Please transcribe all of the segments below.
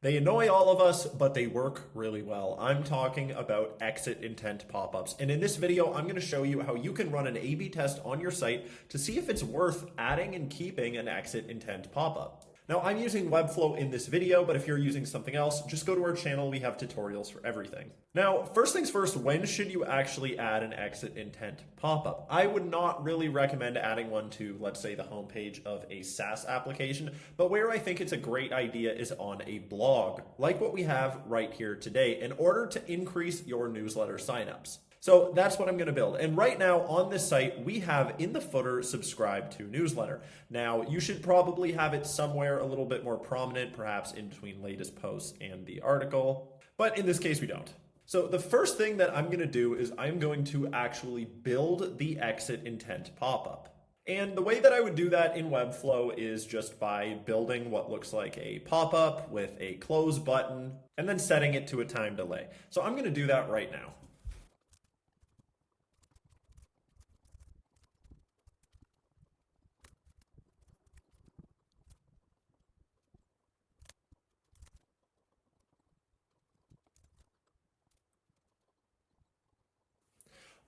They annoy all of us, but they work really well. I'm talking about exit intent pop-ups. And in this video, I'm going to show you how you can run an A/B test on your site to see if it's worth adding and keeping an exit intent pop-up. Now, I'm using Webflow in this video, but if you're using something else, just go to our channel. We have tutorials for everything. Now, first things first, when should you actually add an exit intent pop-up? I would not really recommend adding one to, let's say, the homepage of a SaaS application, but where I think it's a great idea is on a blog, like what we have right here today, in order to increase your newsletter signups. So that's what I'm going to build. And right now on this site, we have in the footer, subscribe to newsletter. Now you should probably have it somewhere a little bit more prominent, perhaps in between latest posts and the article. But in this case, we don't. So the first thing that I'm going to do is I'm going to actually build the exit intent pop-up. And the way that I would do that in Webflow is just by building what looks like a pop-up with a close button and then setting it to a time delay. So I'm going to do that right now.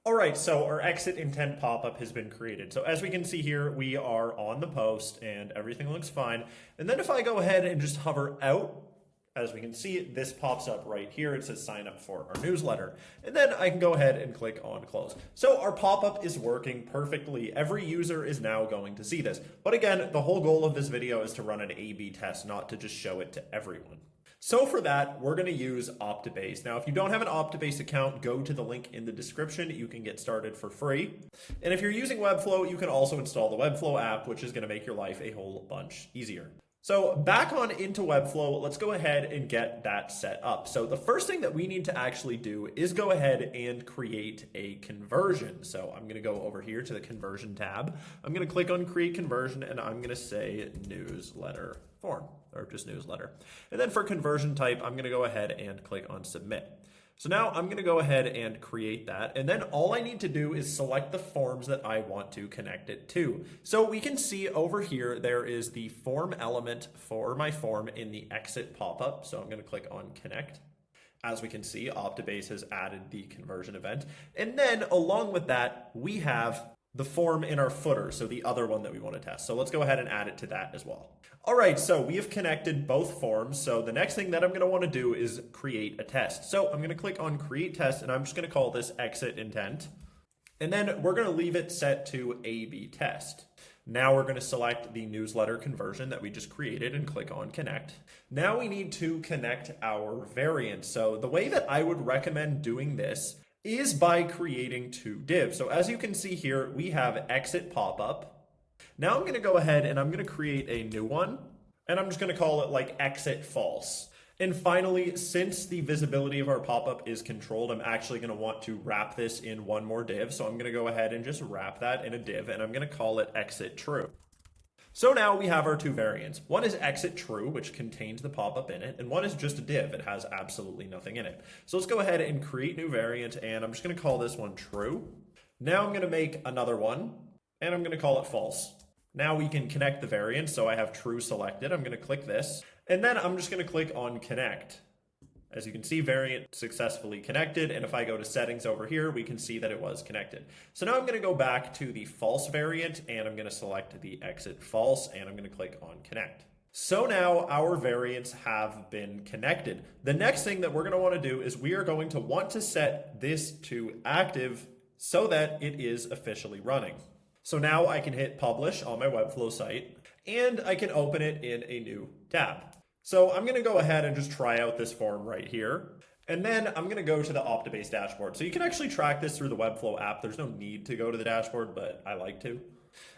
All right, so our exit intent pop-up has been created. So as we can see here, we are on the post and everything looks fine. And then if I go ahead and just hover out, as we can see, this pops up right here. It says sign up for our newsletter. And then I can go ahead and click on close. So our pop-up is working perfectly. Every user is now going to see this. But again, the whole goal of this video is to run an A/B test, not to just show it to everyone. So for that, we're going to use Optibase. Now, if you don't have an Optibase account, go to the link in the description. You can get started for free. And if you're using Webflow, you can also install the Webflow app, which is going to make your life a whole bunch easier. So back on into Webflow, let's go ahead and get that set up. So the first thing that we need to actually do is go ahead and create a conversion. So I'm going to go over here to the conversion tab. I'm going to click on create conversion and I'm going to say newsletter form or just newsletter. And then for conversion type, I'm going to go ahead and click on submit. So now I'm going to go ahead and create that. And then all I need to do is select the forms that I want to connect it to. So we can see over here, there is the form element for my form in the exit pop-up. So I'm going to click on connect. As we can see, Optibase has added the conversion event. And then along with that, we have the form in our footer, so the other one that we want to test. So let's go ahead and add it to that as well. All right, so we have connected both forms. So the next thing that I'm going to want to do is create a test. So I'm going to click on create test and I'm just going to call this exit intent. And then we're going to leave it set to A/B test. Now we're going to select the newsletter conversion that we just created and click on connect. Now we need to connect our variant. So the way that I would recommend doing this is by creating two divs. So as you can see here, we have exit pop-up. Now I'm going to go ahead and I'm going to create a new one and I'm just going to call it like exit false. And finally, since the visibility of our pop-up is controlled, I'm actually going to want to wrap this in one more div. So I'm going to go ahead and just wrap that in a div and I'm going to call it exit true. So now we have our two variants. One is exit true, which contains the pop-up in it, and one is just a div. It has absolutely nothing in it. So let's go ahead and create new variant, and I'm just going to call this one true. Now I'm going to make another one, and I'm going to call it false. Now we can connect the variant, so I have true selected. I'm going to click this, and then I'm just going to click on connect. As you can see, variant successfully connected. And if I go to settings over here, we can see that it was connected. So now I'm going to go back to the false variant and I'm going to select the exit false and I'm going to click on connect. So now our variants have been connected. The next thing that we're going to want to do is we are going to want to set this to active so that it is officially running. So now I can hit publish on my Webflow site and I can open it in a new tab. So I'm going to go ahead and just try out this form right here. And then I'm going to go to the Optibase dashboard. So you can actually track this through the Webflow app. There's no need to go to the dashboard, but I like to.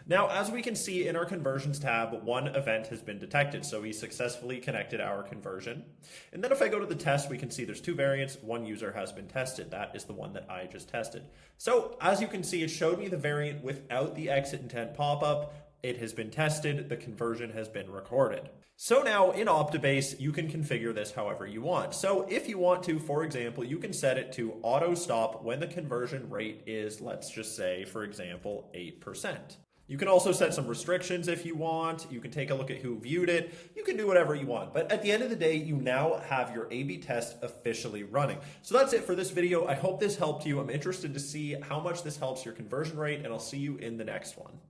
Now, as we can see in our conversions tab, one event has been detected. So we successfully connected our conversion. And then if I go to the test, we can see there's two variants. One user has been tested. That is the one that I just tested. So as you can see, it showed me the variant without the exit intent pop-up. It has been tested, the conversion has been recorded. So now in Optibase, you can configure this however you want. So if you want to, for example, you can set it to auto stop when the conversion rate is, let's just say, for example, 8%. You can also set some restrictions if you want. You can take a look at who viewed it. You can do whatever you want. But at the end of the day, you now have your A/B test officially running. So that's it for this video. I hope this helped you. I'm interested to see how much this helps your conversion rate, and I'll see you in the next one.